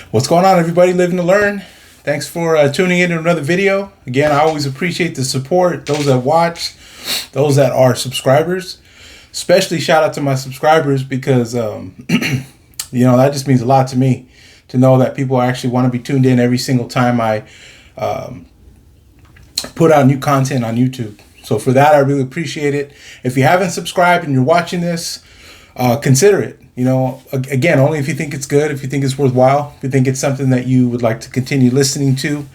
What's going on, everybody? Living to learn. Thanks for tuning in to another video. Again, I always appreciate the support, those that watch, those that are subscribers. Especially shout out to my subscribers because, that just means a lot to me to know that people actually want to be tuned in every single time I put out new content on YouTube. So for that, I really appreciate it. If you haven't subscribed and you're watching this, consider it. Again, only if you think it's good, if you think it's worthwhile, if you think it's something that you would like to continue listening to.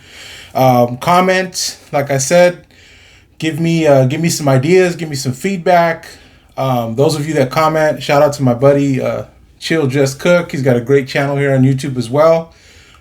Comment, like I said, give me some ideas, give me some feedback. Those of you that comment, shout out to my buddy Chill Just Cook. He's got a great channel here on YouTube as well.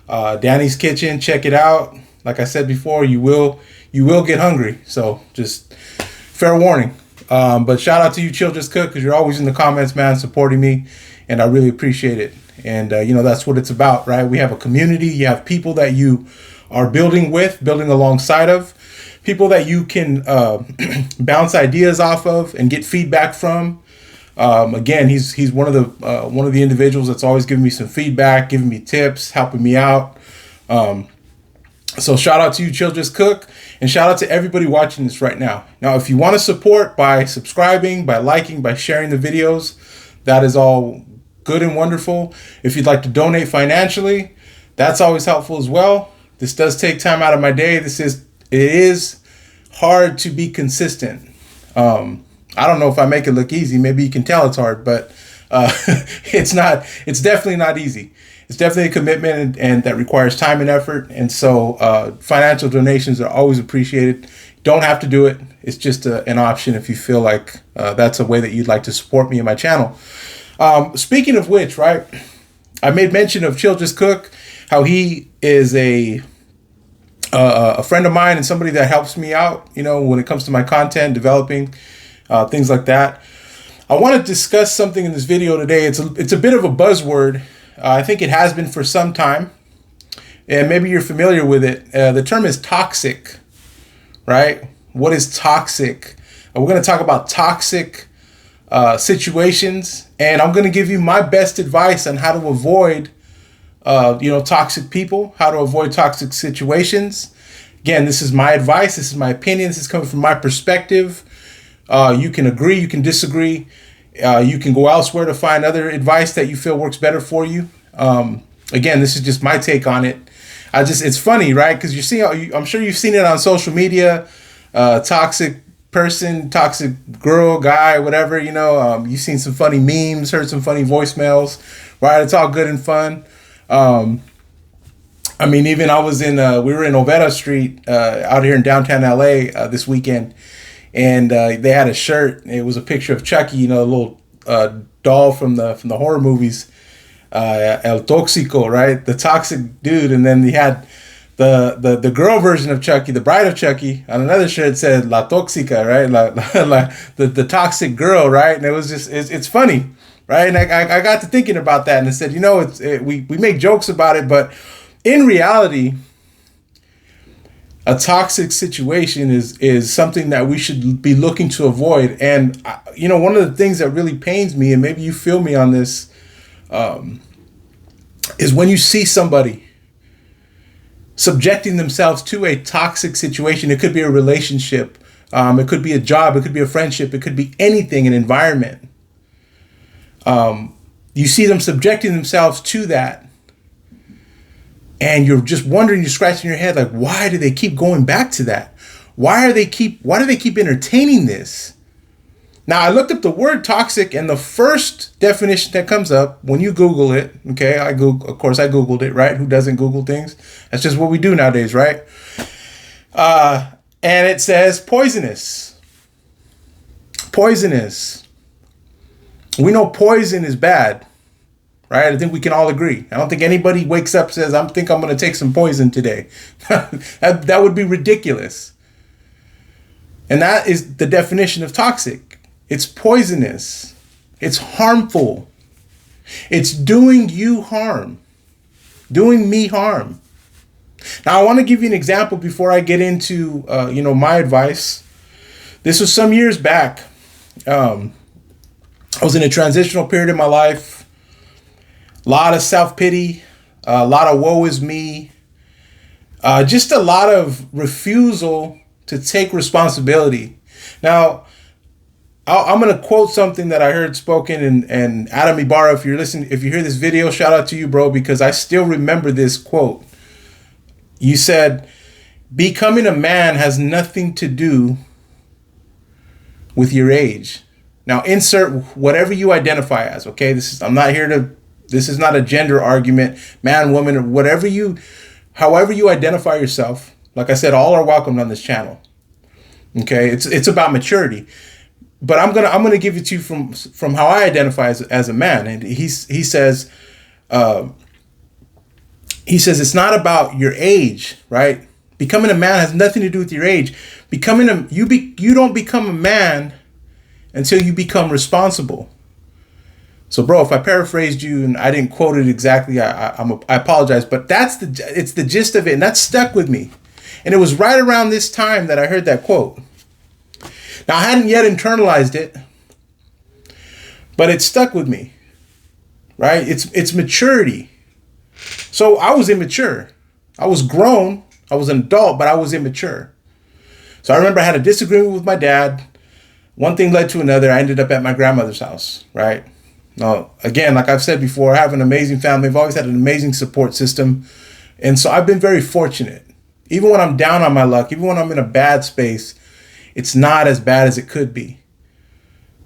Danny's Kitchen, check it out. Like I said before, you will get hungry. So just fair warning. But shout out to you, Chill Just Cook, because you're always in the comments, man, supporting me, and I really appreciate it. And that's what it's about, right? We have a community. You have people that you are building alongside of, people that you can bounce ideas off of and get feedback from. Again, he's one of the individuals that's always giving me some feedback, giving me tips, helping me out. So shout out to you, Chill Just Cook, and shout out to everybody watching this right now. Now, if you want to support by subscribing, by liking, by sharing the videos, that is all good and wonderful. If you'd like to donate financially, that's always helpful as well. This does take time out of my day. It is hard to be consistent. I don't know if I make it look easy. Maybe you can tell it's hard, but it's not. It's definitely not easy. It's definitely a commitment and that requires time and effort. And so financial donations are always appreciated. Don't have to do it. It's just an option if you feel like that's a way that you'd like to support me and my channel. Speaking of which, right, I made mention of Chill Just Cook, how he is a friend of mine and somebody that helps me out, when it comes to my content, developing things like that. I want to discuss something in this video today. It's a bit of a buzzword. I think it has been for some time, and maybe you're familiar with it. The term is toxic, right? What is toxic? We're going to talk about toxic situations, and I'm going to give you my best advice on how to avoid, toxic people, how to avoid toxic situations. Again, this is my advice. This is my opinion. This is coming from my perspective. You can agree, you can disagree. You can go elsewhere to find other advice that you feel works better for you. Again, this is just my take on it. It's funny, right? Because I'm sure you've seen it on social media. Toxic person, toxic girl, guy, whatever. You've seen some funny memes, heard some funny voicemails, right? It's all good and fun. Even we were in Overa Street out here in downtown LA this weekend. And they had a shirt. It was a picture of Chucky, the little doll from the horror movies, El Tóxico, right? The toxic dude. And then they had the girl version of Chucky, the bride of Chucky. On another shirt said La Tóxica, right? the toxic girl, right? And it was just it's funny, right? And I got to thinking about that, and I said, we make jokes about it, but in reality, a toxic situation is something that we should be looking to avoid. And, one of the things that really pains me, and maybe you feel me on this, is when you see somebody subjecting themselves to a toxic situation. It could be a relationship. It could be a job. It could be a friendship. It could be anything, an environment. You see them subjecting themselves to that. And you're just wondering, you're scratching your head, like, why do they keep going back to that? Why do they keep entertaining this? Now, I looked up the word toxic, and the first definition that comes up when you Google it, okay, I Googled it, right? Who doesn't Google things? That's just what we do nowadays, right? And it says poisonous. Poisonous. We know poison is bad. Right? I think we can all agree. I don't think anybody wakes up and says, I'm going to take some poison today. that would be ridiculous. And that is the definition of toxic. It's poisonous. It's harmful. It's doing you harm. Doing me harm. Now, I want to give you an example before I get into, my advice. This was some years back. I was in a transitional period in my life. A lot of self-pity, a lot of woe is me, just a lot of refusal to take responsibility. Now, I'm going to quote something that I heard spoken, and Adam Ibarra, if you hear this video, shout out to you, bro, because I still remember this quote. You said, becoming a man has nothing to do with your age. Now, insert whatever you identify as, okay? This is not a gender argument, man, woman, or however you identify yourself. Like I said, all are welcomed on this channel. Okay? It's about maturity. But I'm gonna give it to you from how I identify as a man. And he says it's not about your age, right? Becoming a man has nothing to do with your age. You don't become a man until you become responsible. So, bro, if I paraphrased you and I didn't quote it exactly, I apologize. But it's the gist of it, and that stuck with me. And it was right around this time that I heard that quote. Now, I hadn't yet internalized it, but it stuck with me, right? It's maturity. So I was immature. I was grown. I was an adult, but I was immature. So I remember I had a disagreement with my dad. One thing led to another. I ended up at my grandmother's house, right? Now, again, like I've said before, I have an amazing family. I've always had an amazing support system. And so I've been very fortunate. Even when I'm down on my luck, even when I'm in a bad space, it's not as bad as it could be.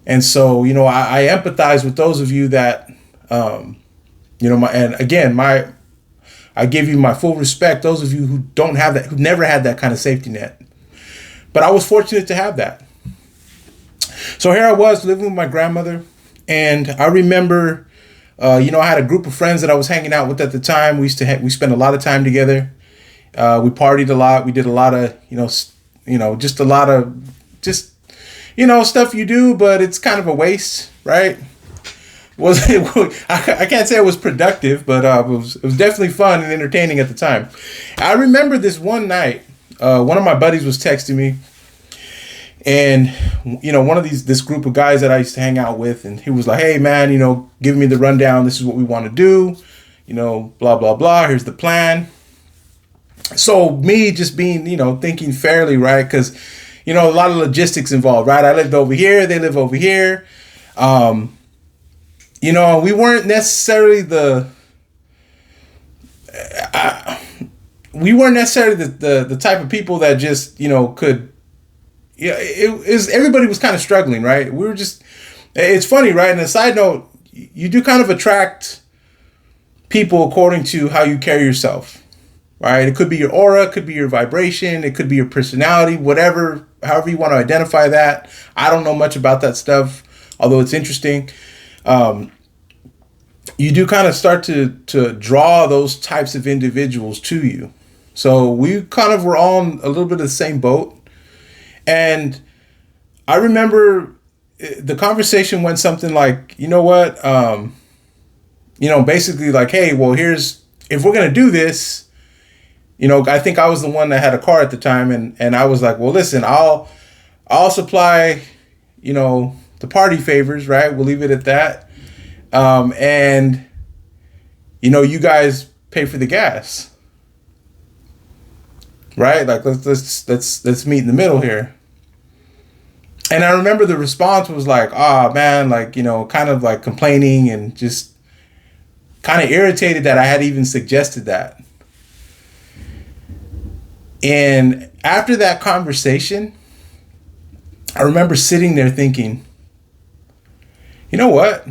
And so, I empathize with those of you that, I give you my full respect. Those of you who don't have that, who never had that kind of safety net. But I was fortunate to have that. So here I was living with my grandmother. And I remember, I had a group of friends that I was hanging out with at the time. We spent a lot of time together. We partied a lot. We did a lot of, just a lot of stuff you do, but it's kind of a waste, right? I can't say it was productive, but it was definitely fun and entertaining at the time. I remember this one night, one of my buddies was texting me, and one of this group of guys that I used to hang out with, and he was like, "Hey man, give me the rundown. This is what we want to do. Blah blah blah. Here's the plan." So me just being, thinking fairly, right? Because, a lot of logistics involved, right? I lived over here. They live over here. We weren't necessarily the type of people that just, could, everybody was kind of struggling, right? It's funny, right? And a side note, you do kind of attract people according to how you carry yourself. Right? It could be your aura, it could be your vibration, it could be your personality, however you want to identify that. I don't know much about that stuff, although it's interesting. You do kind of start to draw those types of individuals to you. So we kind of were all in a little bit of the same boat. And I remember the conversation went something like, basically like, hey, well, if we're going to do this, I think I was the one that had a car at the time, and I was like, well, listen, I'll supply, the party favors, right? We'll leave it at that. And you guys pay for the gas. Right? Like let's meet in the middle here. And I remember the response was like, man, like, kind of like complaining and just kind of irritated that I had even suggested that. And after that conversation, I remember sitting there thinking, you know what?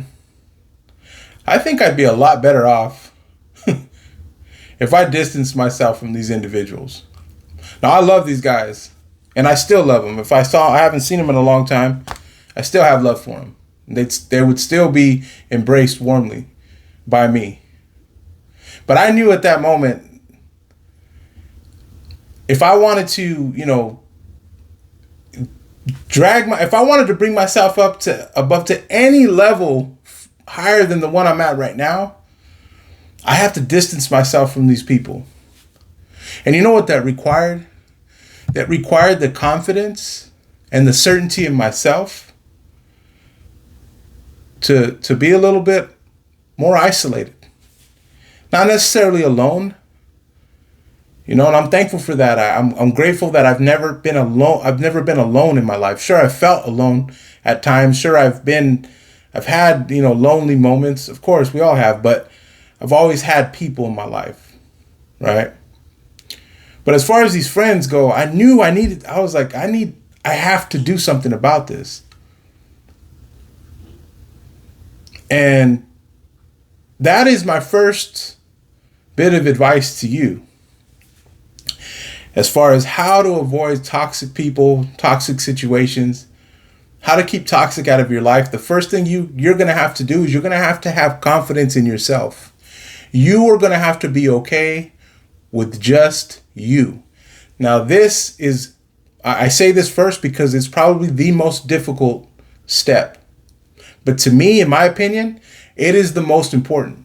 I think I'd be a lot better off if I distanced myself from these individuals. Now, I love these guys, and I still love them. I haven't seen them in a long time, I still have love for them. They would still be embraced warmly by me. But I knew at that moment, if I wanted to, if I wanted to bring myself up to any level higher than the one I'm at right now, I have to distance myself from these people. And you know what that required? That required the confidence and the certainty in myself to be a little bit more isolated. not necessarily alone. And I'm thankful for that. I'm grateful that I've never been alone. I've never been alone in my life. Sure, I've felt alone at times. Sure, I've had, lonely moments. Of course, we all have, but I've always had people in my life, right? But as far as these friends go, I have to do something about this. And that is my first bit of advice to you. As far as how to avoid toxic people, toxic situations, how to keep toxic out of your life, the first thing you're going to have to do is you're going to have confidence in yourself. You are going to have to be okay with just you. Now, I say this first because it's probably the most difficult step. But to me, in my opinion, it is the most important.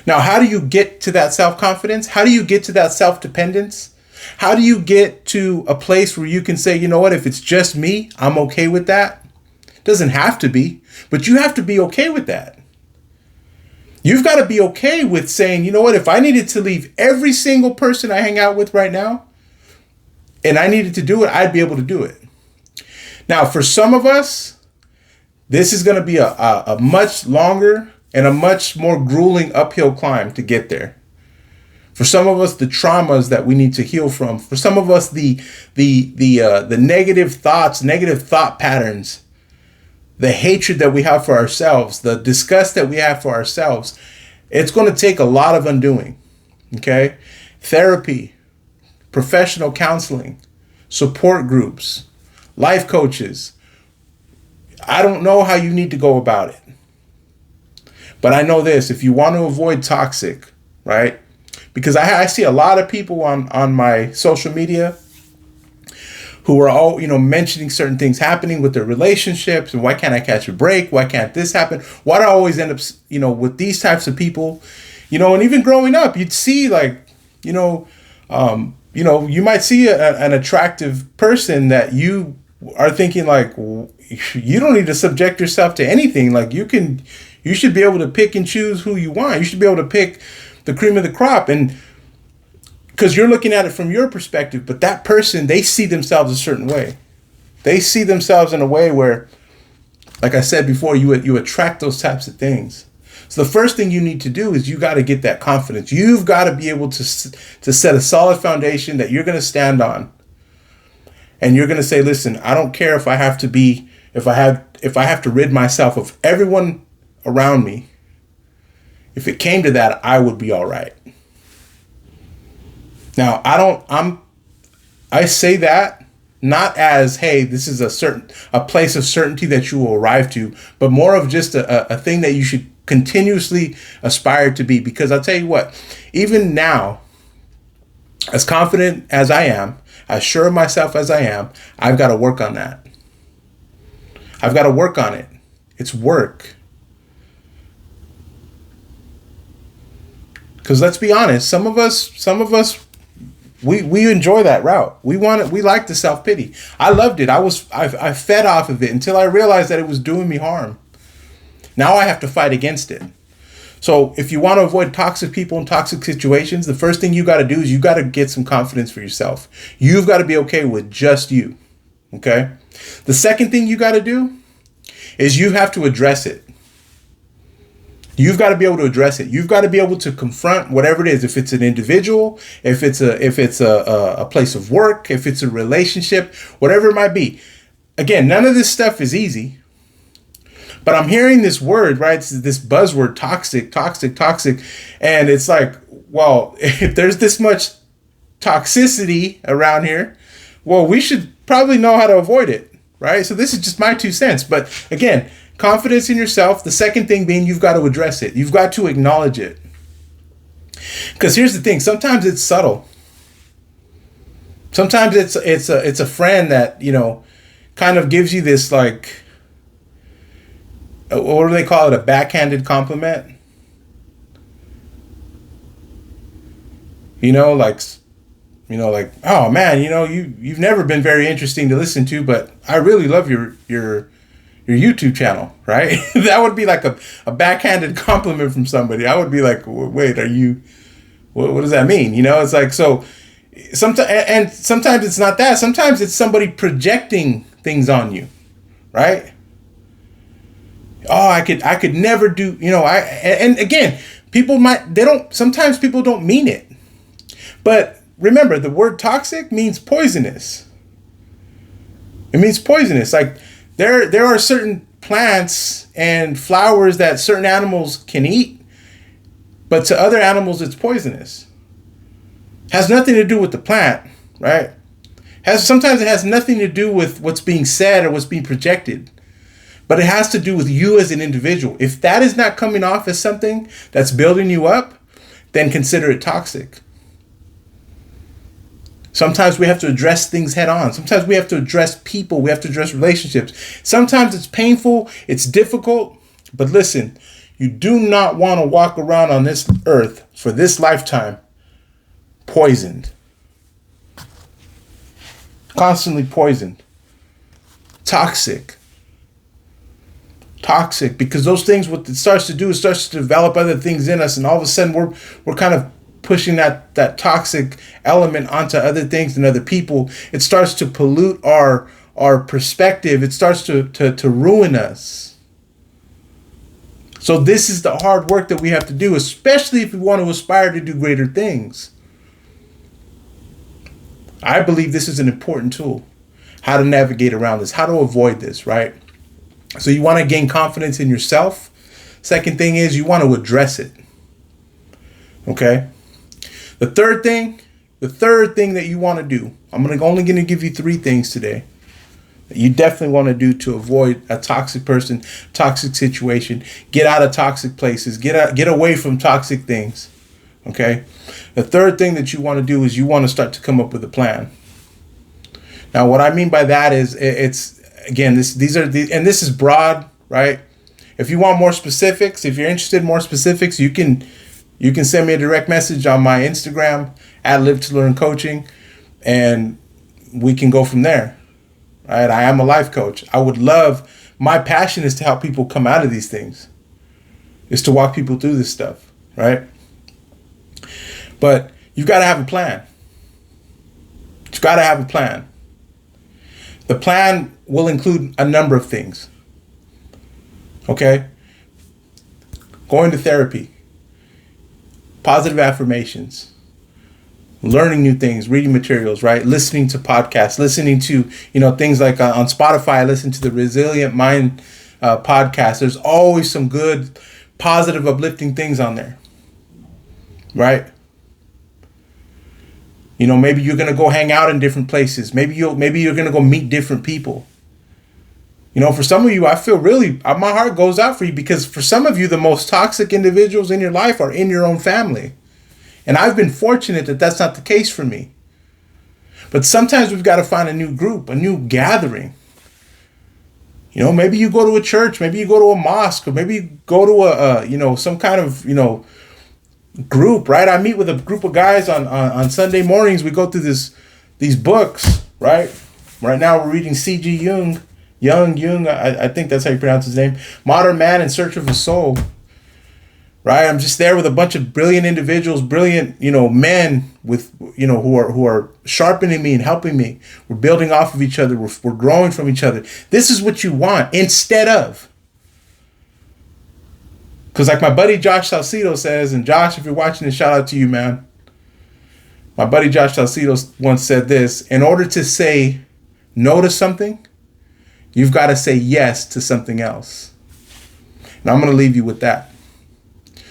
Now, how do you get to that self-confidence? How do you get to that self-dependence? How do you get to a place where you can say, you know what, if it's just me, I'm okay with that? It doesn't have to be, but you have to be okay with that. You've got to be okay with saying, you know what, if I needed to leave every single person I hang out with right now, and I needed to do it, I'd be able to do it. Now, for some of us, this is going to be a much longer and a much more grueling uphill climb to get there. For some of us, the traumas that we need to heal from. For some of us, the negative thoughts, negative thought patterns, the hatred that we have for ourselves, the disgust that we have for ourselves. It's going to take a lot of undoing. Okay? Therapy, professional counseling, support groups, life coaches. I don't know how you need to go about it. But I know this, if you want to avoid toxic, right? Because I see a lot of people on my social media who are all, mentioning certain things happening with their relationships. And why can't I catch a break? Why can't this happen? Why do I always end up, with these types of people? And even growing up, you'd see you might see an attractive person that you are thinking you don't need to subject yourself to anything. You should be able to pick and choose who you want. You should be able to pick the cream of the crop. And because you're looking at it from your perspective, but that person, they see themselves a certain way. They see themselves in a way where, like I said before, you attract those types of things. So the first thing you need to do is you got to get that confidence. You've got to be able to set a solid foundation that you're going to stand on. And you're going to say, listen, I don't care if I have to rid myself of everyone around me. If it came to that, I would be all right. Now, I say that not as, hey, this is a place of certainty that you will arrive to, but more of just a thing that you should continuously aspire to be. Because I'll tell you what, even now, as confident as I am, as sure of myself as I am, I've got to work on that. I've got to work on it. It's work. Because let's be honest, some of us, we enjoy that route. We like the self-pity. I loved it. I fed off of it until I realized that it was doing me harm. Now I have to fight against it. So if you want to avoid toxic people and toxic situations, the first thing you got to do is you got to get some confidence for yourself. You've got to be okay with just you. Okay? The second thing you got to do is you have to address it. You've got to be able to address it. You've got to be able to confront whatever it is. If it's an individual, if it's a place of work, if it's a relationship, whatever it might be. Again, none of this stuff is easy. But I'm hearing this word, right? It's this buzzword, toxic. And it's like, well, if there's this much toxicity around here, well, we should probably know how to avoid it, right? So this is just my 2 cents. But again, confidence in yourself. The second thing being you've got to address it. You've got to acknowledge it. Because here's the thing. Sometimes it's subtle. Sometimes it's a friend that, kind of gives you this what do they call it? A backhanded compliment. Oh man, you've never been very interesting to listen to, but I really love your your YouTube channel, right? That would be like a backhanded compliment from somebody. I would be like, wait, what does that mean? It's like, so sometimes it's not that. Sometimes it's somebody projecting things on you, right? Oh, I could never do, and again, sometimes people don't mean it. But remember, the word toxic means poisonous. It means poisonous. Like there are certain plants and flowers that certain animals can eat, but to other animals it's poisonous. Has nothing to do with the plant, right? Sometimes it has nothing to do with what's being said or what's being projected. But it has to do with you as an individual. If that is not coming off as something that's building you up, then consider it toxic. Sometimes we have to address things head on. Sometimes we have to address people. We have to address relationships. Sometimes it's painful. It's difficult. But listen, you do not want to walk around on this earth for this lifetime poisoned. Constantly poisoned. Toxic, because those things, what it starts to do, it starts to develop other things in us, and all of a sudden we're kind of pushing that toxic element onto other things and other people. It starts to pollute our perspective. It starts to ruin us. So this is the hard work that we have to do, especially if we want to aspire to do greater things. I believe this is an important tool. How to navigate around this, how to avoid this, right? So you want to gain confidence in yourself. Second thing is you want to address it. Okay? The third thing that you want to do, I'm only going to give you 3 things today that you definitely want to do to avoid a toxic person, toxic situation, get out of toxic places, get away from toxic things. Okay? The third thing that you want to do is you want to start to come up with a plan. Now, what I mean by that is it's again, this is broad, right? If you want more specifics, if you're interested in more specifics, you can send me a direct message on my Instagram at Live to Learn Coaching, and we can go from there. Right? I am a life coach. My passion is to help people come out of these things, is to walk people through this stuff, right? But you've got to have a plan. You've got to have a plan. The plan will include a number of things. Okay? Going to therapy, positive affirmations, learning new things, reading materials, right? Listening to podcasts, listening to, things like on Spotify, I listen to the Resilient Mind podcast. There's always some good, positive, uplifting things on there, right? Maybe you're going to go hang out in different places. Maybe you're going to go meet different people. For some of you, I feel really, my heart goes out for you, because for some of you, the most toxic individuals in your life are in your own family. And I've been fortunate that that's not the case for me. But sometimes we've got to find a new group, a new gathering. Maybe you go to a church, maybe you go to a mosque, or maybe you go to some kind of, group, right? I meet with a group of guys on Sunday mornings. We go through these books, right? Right now we're reading C.G. Jung, I think that's how you pronounce his name. Modern Man in Search of a Soul, right? I'm just there with a bunch of brilliant individuals, brilliant, men with, who are sharpening me and helping me. We're building off of each other. We're growing from each other. This is what you want instead of. Because like my buddy Josh Salcido says, and Josh, if you're watching this, shout out to you, man. My buddy Josh Salcido once said this: in order to say no to something, you've got to say yes to something else. And I'm going to leave you with that.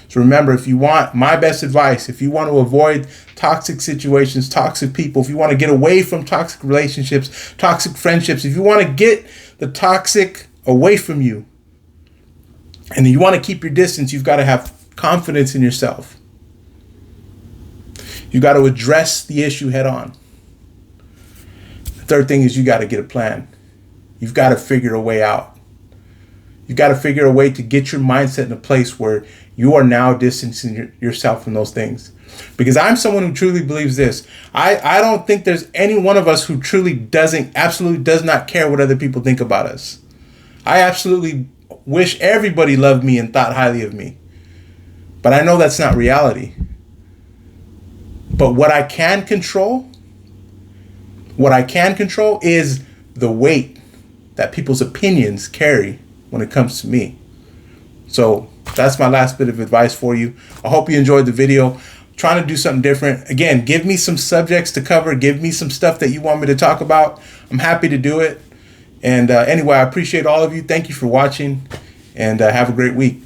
So remember, if you want my best advice, if you want to avoid toxic situations, toxic people, if you want to get away from toxic relationships, toxic friendships, if you want to get the toxic away from you, and you want to keep your distance, you've got to have confidence in yourself. You got to address the issue head on. The third thing is you got to get a plan. You've got to figure a way out. You've got to figure a way to get your mindset in a place where you are now distancing yourself from those things. Because I'm someone who truly believes this. I don't think there's any one of us who absolutely does not care what other people think about us. I absolutely wish everybody loved me and thought highly of me. But I know that's not reality. But what I can control is the weight that people's opinions carry when it comes to me. So that's my last bit of advice for you. I hope you enjoyed the video. I'm trying to do something different. Again, give me some subjects to cover. Give me some stuff that you want me to talk about. I'm happy to do it. And anyway, I appreciate all of you. Thank you for watching, and have a great week.